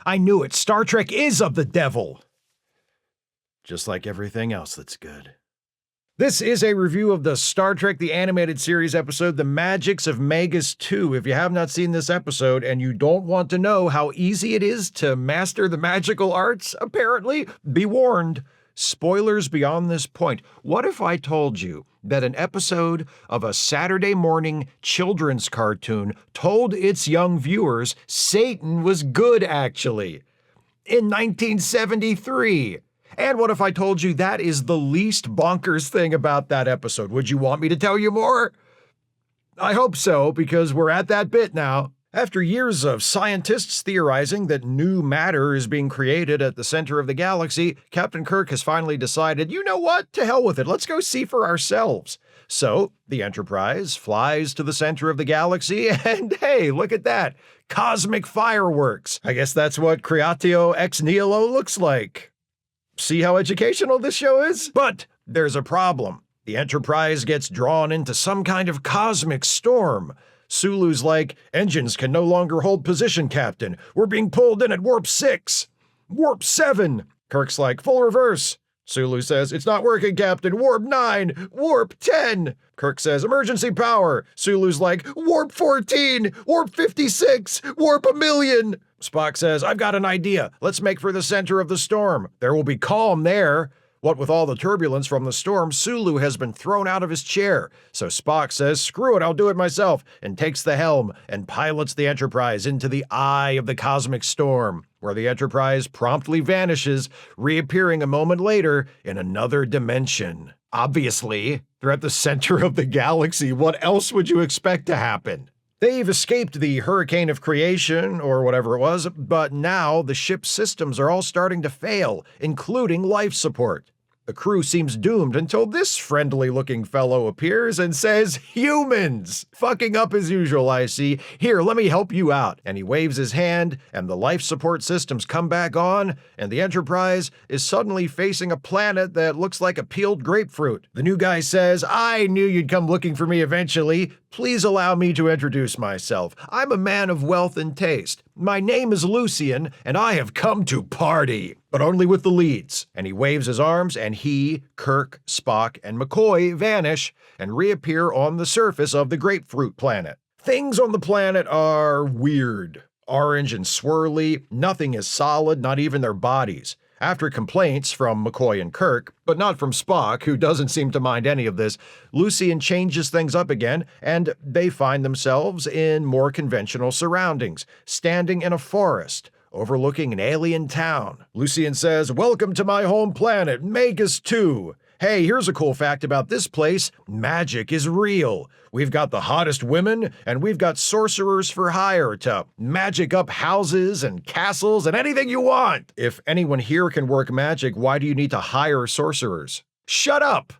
I knew it. Star Trek is of the devil. Just like everything else that's good. This is a review of the Star Trek The Animated Series episode, The Magicks of Magus 2. If you have not seen this episode and you don't want to know how easy it is to master the magical arts, apparently, be warned. Spoilers beyond this point. What if I told you that an episode of a Saturday morning children's cartoon told its young viewers Satan was good, actually, in 1973? And what if I told you that is the least bonkers thing about that episode? Would you want me to tell you more? I hope so, because we're at that bit now. After years of scientists theorizing that new matter is being created at the center of the galaxy, Captain Kirk has finally decided, you know what? To hell with it. Let's go see for ourselves. So the Enterprise flies to the center of the galaxy, and hey, look at that. Cosmic fireworks. I guess that's what Creatio ex Nihilo looks like. See how educational this show is? But there's a problem. The Enterprise gets drawn into some kind of cosmic storm. Sulu's like, engines can no longer hold position, Captain. We're being pulled in at warp 6. Warp 7. Kirk's like, full reverse. Sulu says, it's not working, Captain. Warp 9. Warp 10. Kirk says, emergency power. Sulu's like, warp 14. Warp 56. Warp 1,000,000. Spock says, I've got an idea. Let's make for the center of the storm. There will be calm there. What with all the turbulence from the storm, Sulu has been thrown out of his chair. So Spock says, screw it, I'll do it myself, and takes the helm and pilots the Enterprise into the eye of the cosmic storm, where the Enterprise promptly vanishes, reappearing a moment later in another dimension. Obviously, they're at the center of the galaxy. What else would you expect to happen? They've escaped the hurricane of creation, or whatever it was, but now the ship's systems are all starting to fail, including life support. The crew seems doomed until this friendly-looking fellow appears and says, humans! Fucking up as usual, I see. Here, let me help you out. And he waves his hand, and the life support systems come back on, and the Enterprise is suddenly facing a planet that looks like a peeled grapefruit. The new guy says, I knew you'd come looking for me eventually. Please allow me to introduce myself. I'm a man of wealth and taste. My name is Lucien, and I have come to party, but only with the leads. And he waves his arms, and he, Kirk, Spock, and McCoy vanish and reappear on the surface of the grapefruit planet. Things on the planet are weird. Orange and swirly, nothing is solid, not even their bodies. After complaints from McCoy and Kirk, but not from Spock, who doesn't seem to mind any of this, Lucien changes things up again, and they find themselves in more conventional surroundings, standing in a forest, overlooking an alien town. Lucien says, welcome to my home planet, Magus 2. Hey, here's a cool fact about this place. Magic is real. We've got the hottest women, and we've got sorcerers for hire to magic up houses and castles and anything you want. If anyone here can work magic, why do you need to hire sorcerers? Shut up!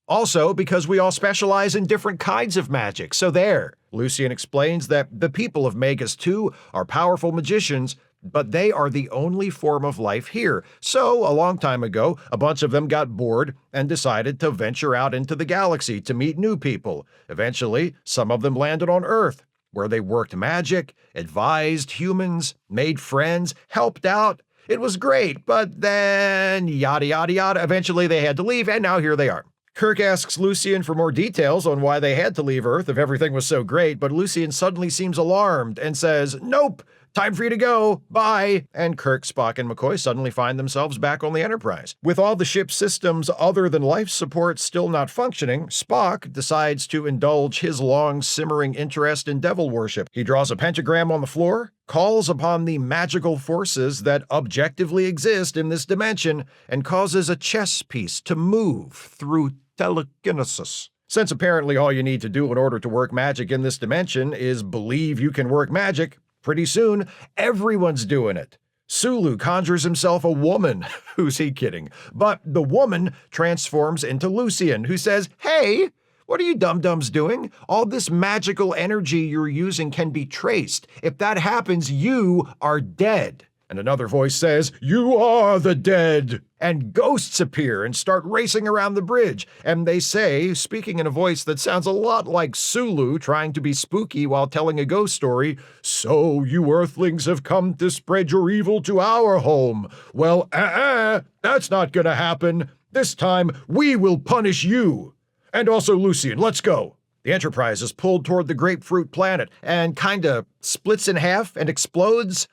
Also, because we all specialize in different kinds of magic, so there. Lucien explains that the people of Magus 2 are powerful magicians, but they are the only form of life here. So, a long time ago, a bunch of them got bored and decided to venture out into the galaxy to meet new people. Eventually, some of them landed on Earth, where they worked magic, advised humans, made friends, helped out. It was great, but then yada yada yada. Eventually, they had to leave, and now here they are. Kirk asks Lucien for more details on why they had to leave Earth if everything was so great, but Lucien suddenly seems alarmed and says, nope, time for you to go, bye. And Kirk, Spock, and McCoy suddenly find themselves back on the Enterprise. With all the ship's systems other than life support still not functioning, Spock decides to indulge his long simmering interest in devil worship. He draws a pentagram on the floor, calls upon the magical forces that objectively exist in this dimension, and causes a chess piece to move through telekinesis. Since apparently all you need to do in order to work magic in this dimension is believe you can work magic, pretty soon everyone's doing it. Sulu conjures himself a woman. Who's he kidding? But the woman transforms into Lucien, who says, hey, what are you dum-dums doing? All this magical energy you're using can be traced. If that happens, you are dead. And another voice says, "You are the dead." And ghosts appear and start racing around the bridge. And they say, speaking in a voice that sounds a lot like Sulu trying to be spooky while telling a ghost story, "So you Earthlings have come to spread your evil to our home. Well, that's not gonna happen. This time, we will punish you. And also, Lucien, let's go." The Enterprise is pulled toward the grapefruit planet and kinda splits in half and explodes.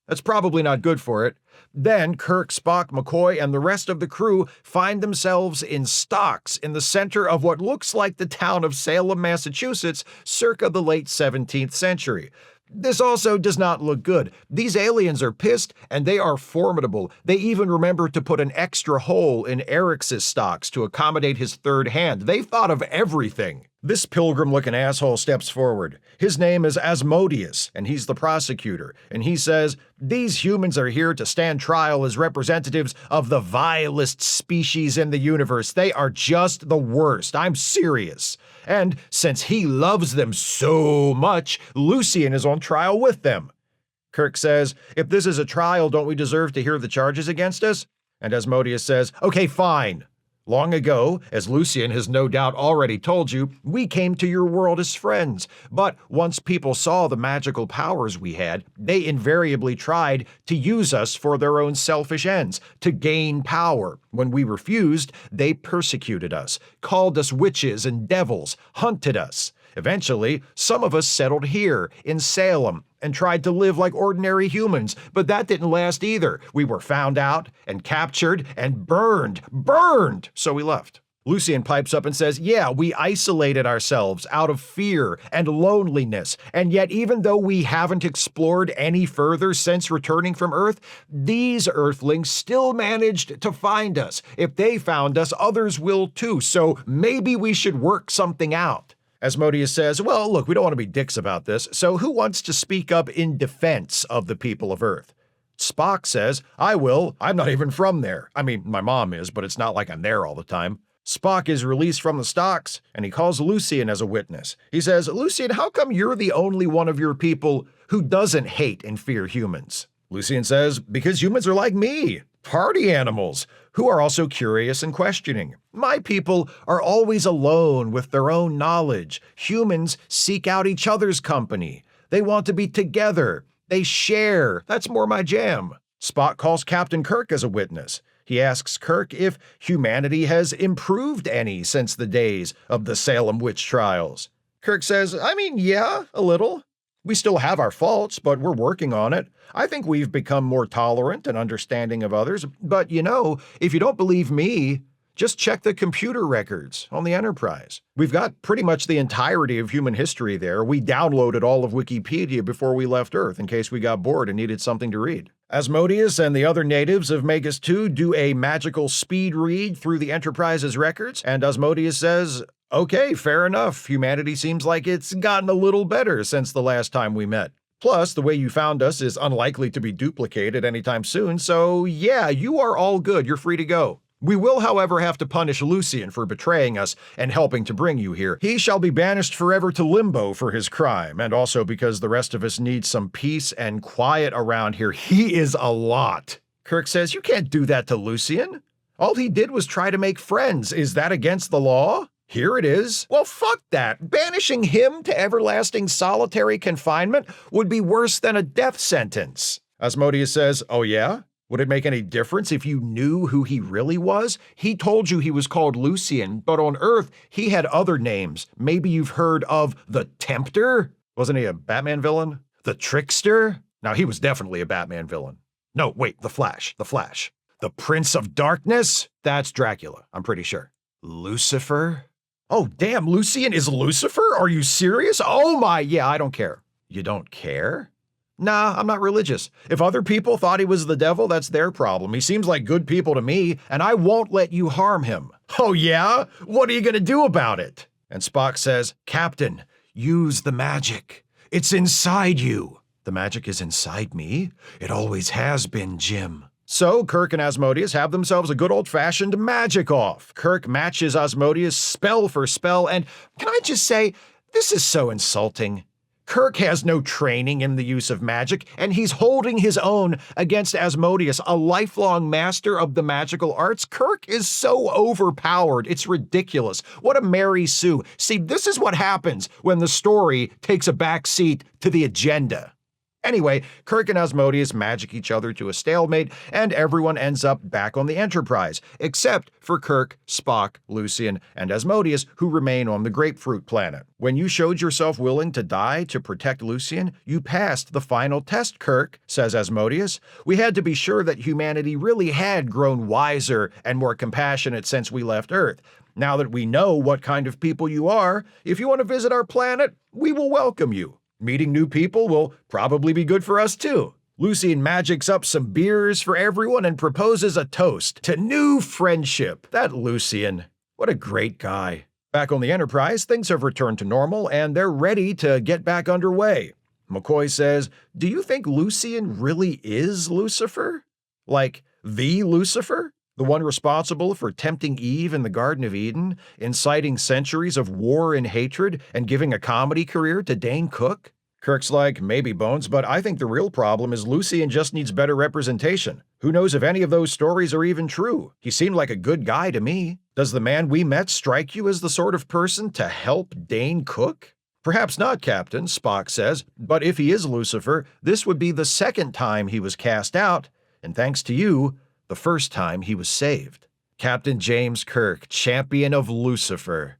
That's probably not good for it. Then Kirk, Spock, McCoy, and the rest of the crew find themselves in stocks in the center of what looks like the town of Salem, Massachusetts, circa the late 17th century. This also does not look good. These aliens are pissed, and they are formidable. They even remember to put an extra hole in Eric's stocks to accommodate his third hand. They've thought of everything. This pilgrim-looking asshole steps forward. His name is Asmodeus, and he's the prosecutor. And he says, "These humans are here to stand trial as representatives of the vilest species in the universe. They are just the worst. I'm serious." And since he loves them so much, Lucien is on trial with them. Kirk says, "If this is a trial, don't we deserve to hear the charges against us?" And Asmodeus says, "Okay, fine. Long ago, as Lucien has no doubt already told you, we came to your world as friends. But once people saw the magical powers we had, they invariably tried to use us for their own selfish ends, to gain power. When we refused, they persecuted us, called us witches and devils, hunted us. Eventually, some of us settled here, in Salem, and tried to live like ordinary humans, but that didn't last either. We were found out and captured and burned, so we left." Lucien pipes up and says, "Yeah, we isolated ourselves out of fear and loneliness, and yet even though we haven't explored any further since returning from Earth, these Earthlings still managed to find us. If they found us, others will too, so maybe we should work something out." Asmodeus says, "Well, look, we don't want to be dicks about this, so who wants to speak up in defense of the people of Earth?" Spock says, "I will. I'm not even from there. I mean, my mom is, but it's not like I'm there all the time." Spock is released from the stocks, and he calls Lucien as a witness. He says, "Lucien, how come you're the only one of your people who doesn't hate and fear humans?" Lucien says, "Because humans are like me, party animals, who are also curious and questioning. My people are always alone with their own knowledge. Humans seek out each other's company. They want to be together. They share. That's more my jam." Spock calls Captain Kirk as a witness. He asks Kirk if humanity has improved any since the days of the Salem witch trials. Kirk says, "I mean, yeah, a little. We still have our faults, but we're working on it. I think we've become more tolerant and understanding of others. But if you don't believe me, just check the computer records on the Enterprise. We've got pretty much the entirety of human history there. We downloaded all of Wikipedia before we left Earth in case we got bored and needed something to read." Asmodeus and the other natives of Magicks 2 do a magical speed read through the Enterprise's records, and Asmodeus says, "Okay, fair enough. Humanity seems like it's gotten a little better since the last time we met. Plus, the way you found us is unlikely to be duplicated anytime soon, so yeah, you are all good. You're free to go. We will, however, have to punish Lucien for betraying us and helping to bring you here. He shall be banished forever to limbo for his crime, and also because the rest of us need some peace and quiet around here. He is a lot." Kirk says, "You can't do that to Lucien. All he did was try to make friends. Is that against the law? Here it is." "Well, fuck that. Banishing him to everlasting solitary confinement would be worse than a death sentence." Asmodeus says, "Oh yeah? Would it make any difference if you knew who he really was? He told you he was called Lucien, but on Earth, he had other names. Maybe you've heard of the Tempter? Wasn't he a Batman villain? The Trickster? Now, he was definitely a Batman villain. No, wait, the Flash. The Prince of Darkness? That's Dracula, I'm pretty sure. Lucifer? Oh, damn, Lucien is Lucifer? Are you serious? Oh my, yeah, I don't care." "You don't care?" "Nah, I'm not religious. If other people thought he was the devil, that's their problem. He seems like good people to me, and I won't let you harm him." "Oh yeah? What are you gonna do about it?" And Spock says, "Captain, use the magic. It's inside you." "The magic is inside me? It always has been, Jim." So Kirk and Asmodeus have themselves a good old-fashioned magic off. Kirk matches Asmodeus spell for spell, and can I just say, this is so insulting. Kirk has no training in the use of magic, and he's holding his own against Asmodeus, a lifelong master of the magical arts. Kirk is so overpowered, it's ridiculous. What a Mary Sue. See, this is what happens when the story takes a back seat to the agenda. Anyway, Kirk and Asmodeus magic each other to a stalemate, and everyone ends up back on the Enterprise, except for Kirk, Spock, Lucien, and Asmodeus, who remain on the grapefruit planet. When you showed yourself willing to die to protect Lucien, you passed the final test, Kirk, says Asmodeus. We had to be sure that humanity really had grown wiser and more compassionate since we left Earth. Now that we know what kind of people you are, if you want to visit our planet, we will welcome you. Meeting new people will probably be good for us too. Lucien magics up some beers for everyone and proposes a toast to new friendship. That Lucien, what a great guy. Back on the Enterprise, things have returned to normal and they're ready to get back underway. McCoy says, "Do you think Lucien really is Lucifer? Like the Lucifer? The one responsible for tempting Eve in the Garden of Eden, inciting centuries of war and hatred, and giving a comedy career to Dane Cook?" Kirk's like, "Maybe, Bones, but I think the real problem is Lucien just needs better representation. Who knows if any of those stories are even true? He seemed like a good guy to me. Does the man we met strike you as the sort of person to help Dane Cook?" "Perhaps not, Captain," Spock says, "but if he is Lucifer, this would be the second time he was cast out, and thanks to you, the first time he was saved." Captain James Kirk, champion of Lucifer.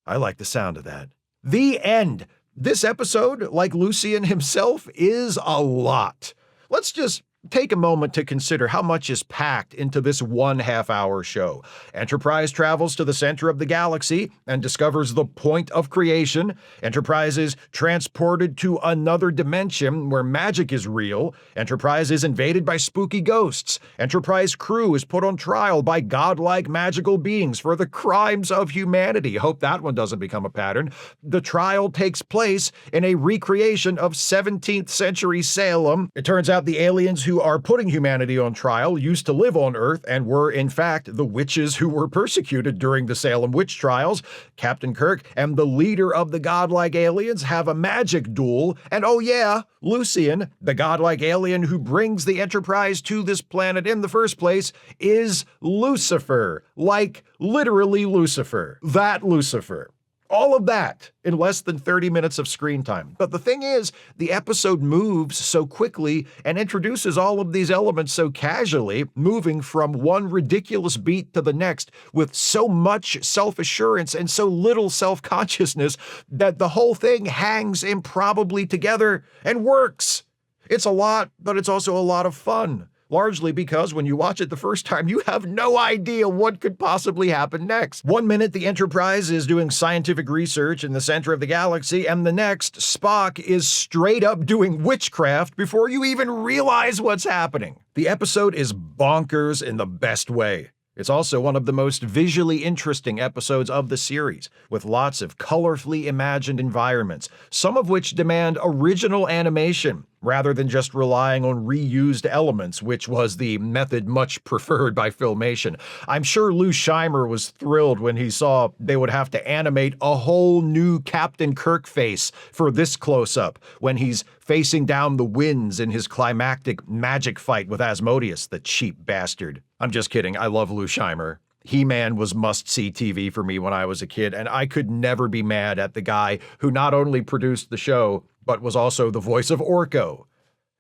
I like the sound of that. The end. This episode, like Lucien himself, is a lot. Let's just take a moment to consider how much is packed into this 1.5-hour show. Enterprise travels to the center of the galaxy and discovers the point of creation. Enterprise is transported to another dimension where magic is real. Enterprise is invaded by spooky ghosts. Enterprise crew is put on trial by godlike magical beings for the crimes of humanity. Hope that one doesn't become a pattern. The trial takes place in a recreation of 17th century Salem. It turns out the aliens who are putting humanity on trial used to live on Earth and were, in fact, the witches who were persecuted during the Salem witch trials. Captain Kirk and the leader of the godlike aliens have a magic duel, and oh yeah, Lucien, the godlike alien who brings the Enterprise to this planet in the first place, is Lucifer. Like, literally Lucifer. That Lucifer. All of that in less than 30 minutes of screen time. But the thing is, the episode moves so quickly and introduces all of these elements so casually, moving from one ridiculous beat to the next with so much self-assurance and so little self-consciousness that the whole thing hangs improbably together and works. It's a lot, but it's also a lot of fun. Largely because when you watch it the first time, you have no idea what could possibly happen next. One minute, the Enterprise is doing scientific research in the center of the galaxy, and the next, Spock is straight up doing witchcraft before you even realize what's happening. The episode is bonkers in the best way. It's also one of the most visually interesting episodes of the series, with lots of colorfully imagined environments, some of which demand original animation, rather than just relying on reused elements, which was the method much preferred by Filmation. I'm sure Lou Scheimer was thrilled when he saw they would have to animate a whole new Captain Kirk face for this close-up, when he's facing down the winds in his climactic magic fight with Asmodeus, the cheap bastard. I'm just kidding, I love Lou Scheimer. He-Man was must-see TV for me when I was a kid, and I could never be mad at the guy who not only produced the show, but was also the voice of Orko,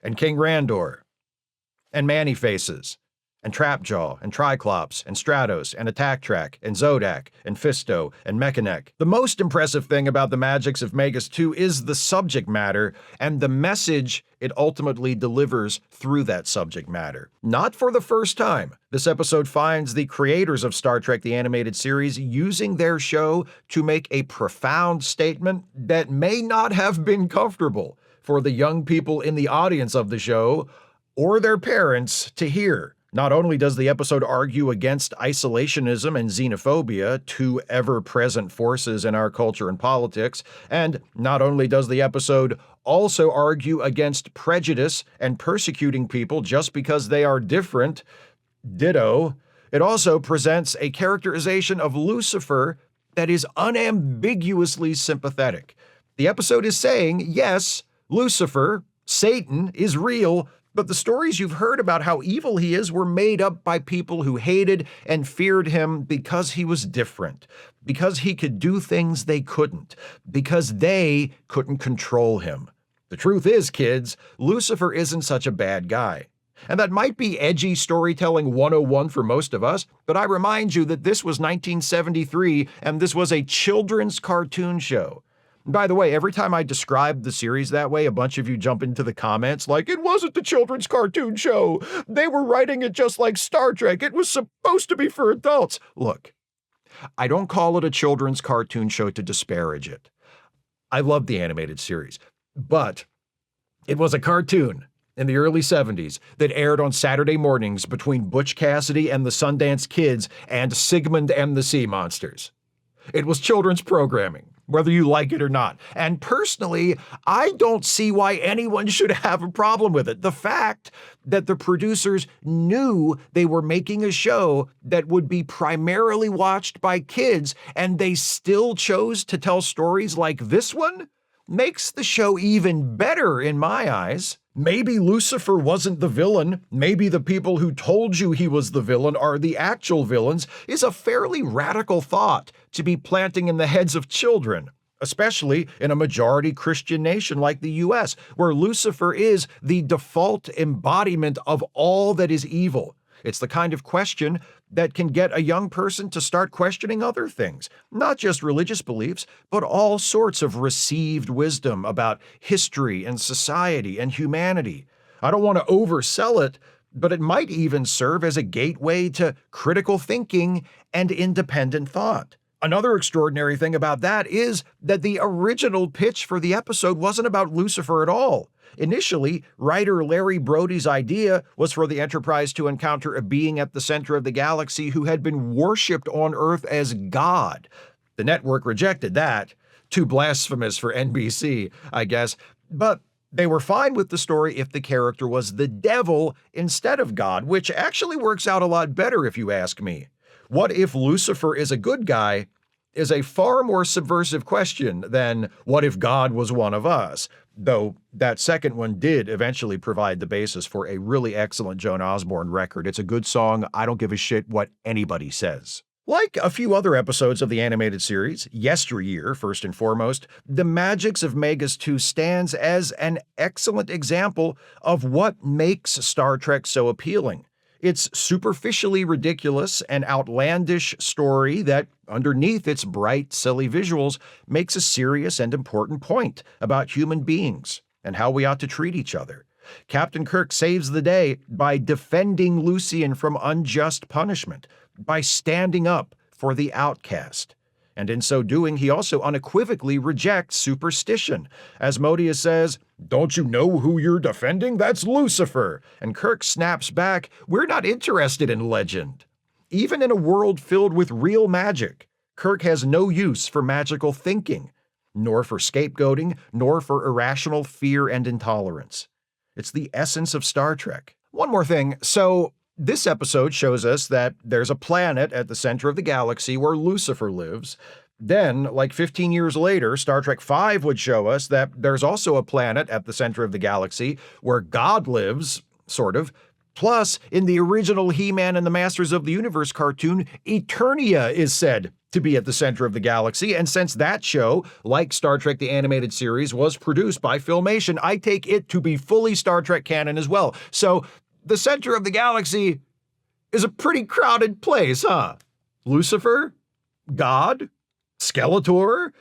and King Randor, and Manny-Faces, and Trapjaw, and Triclops, and Stratos, and Attack Track, and Zodak, and Fisto, and Mechaneck. The most impressive thing about the Magicks of Magicks 2 is the subject matter, and the message it ultimately delivers through that subject matter. Not for the first time, this episode finds the creators of Star Trek the Animated Series using their show to make a profound statement that may not have been comfortable for the young people in the audience of the show or their parents to hear. Not only does the episode argue against isolationism and xenophobia, two ever-present forces in our culture and politics, and not only does the episode also argue against prejudice and persecuting people just because they are different, ditto, it also presents a characterization of Lucifer that is unambiguously sympathetic. The episode is saying, yes, Lucifer, Satan, is real, but the stories you've heard about how evil he is were made up by people who hated and feared him because he was different, because he could do things they couldn't, because they couldn't control him. The truth is, kids, Lucifer isn't such a bad guy. And that might be edgy storytelling 101 for most of us, but I remind you that this was 1973 and this was a children's cartoon show. By the way, every time I describe the series that way, a bunch of you jump into the comments like, it wasn't the children's cartoon show. They were writing it just like Star Trek. It was supposed to be for adults. Look, I don't call it a children's cartoon show to disparage it. I love the animated series, but it was a cartoon in the early 70s that aired on Saturday mornings between Butch Cassidy and the Sundance Kids and Sigmund and the Sea Monsters. It was children's programming, whether you like it or not. And personally, I don't see why anyone should have a problem with it. The fact that the producers knew they were making a show that would be primarily watched by kids and they still chose to tell stories like this one makes the show even better in my eyes. Maybe Lucifer wasn't the villain, maybe the people who told you he was the villain are the actual villains, is a fairly radical thought to be planting in the heads of children, especially in a majority Christian nation like the US, where Lucifer is the default embodiment of all that is evil. It's the kind of question that can get a young person to start questioning other things, not just religious beliefs, but all sorts of received wisdom about history and society and humanity. I don't want to oversell it, but it might even serve as a gateway to critical thinking and independent thought. Another extraordinary thing about that is that the original pitch for the episode wasn't about Lucifer at all. Initially, writer Larry Brody's idea was for the Enterprise to encounter a being at the center of the galaxy who had been worshipped on Earth as God. The network rejected that. Too blasphemous for NBC, I guess. But they were fine with the story if the character was the devil instead of God, which actually works out a lot better if you ask me. What if Lucifer is a good guy is a far more subversive question than what if God was one of us, though that second one did eventually provide the basis for a really excellent Joan Osborne record. It's a good song. I don't give a shit what anybody says. Like a few other episodes of the animated series, Yesteryear, first and foremost, the Magicks of Magus 2 stands as an excellent example of what makes Star Trek so appealing. Its superficially ridiculous and outlandish story that, underneath its bright, silly visuals, makes a serious and important point about human beings and how we ought to treat each other. Captain Kirk saves the day by defending Lucien from unjust punishment, by standing up for the outcast. And in so doing, he also unequivocally rejects superstition. As Modia says, "Don't you know who you're defending? That's Lucifer." And Kirk snaps back, "We're not interested in legend." Even in a world filled with real magic, Kirk has no use for magical thinking, nor for scapegoating, nor for irrational fear and intolerance. It's the essence of Star Trek. One more thing. So, this episode shows us that there's a planet at the center of the galaxy where Lucifer lives. Then, like 15 years later, Star Trek V would show us that there's also a planet at the center of the galaxy where God lives, sort of. Plus, in the original He-Man and the Masters of the Universe cartoon, Eternia is said to be at the center of the galaxy. And since that show, like Star Trek the Animated Series, was produced by Filmation, I take it to be fully Star Trek canon as well. So, the center of the galaxy is a pretty crowded place, huh? Lucifer? God? Skeletor?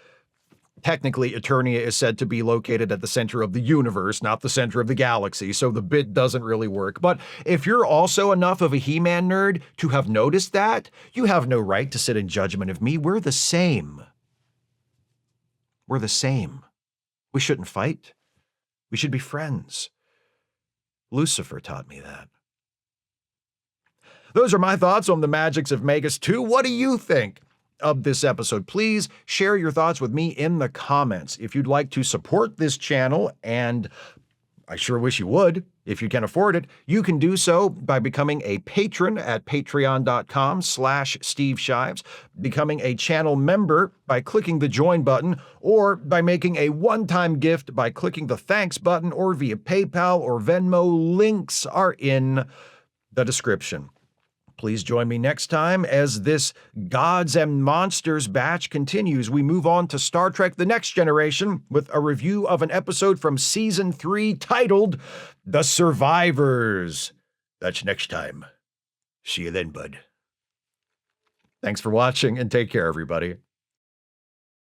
Technically, Eternia is said to be located at the center of the universe, not the center of the galaxy, so the bit doesn't really work. But if you're also enough of a He-Man nerd to have noticed that, you have no right to sit in judgment of me. We're the same. We're the same. We shouldn't fight. We should be friends. Lucifer taught me that. Those are my thoughts on the Magicks of Magus 2. What do you think of this episode? Please share your thoughts with me in the comments. If you'd like to support this channel and I sure wish you would. If you can afford it, you can do so by becoming a patron at patreon.com/Steve Shives, becoming a channel member by clicking the join button, or by making a one-time gift by clicking the thanks button, or via PayPal or Venmo. Links are in the description. Please join me next time as this Gods and Monsters batch continues. We move on to Star Trek The Next Generation with a review of an episode from Season 3 titled The Survivors. That's next time. See you then, bud. Thanks for watching and take care, everybody.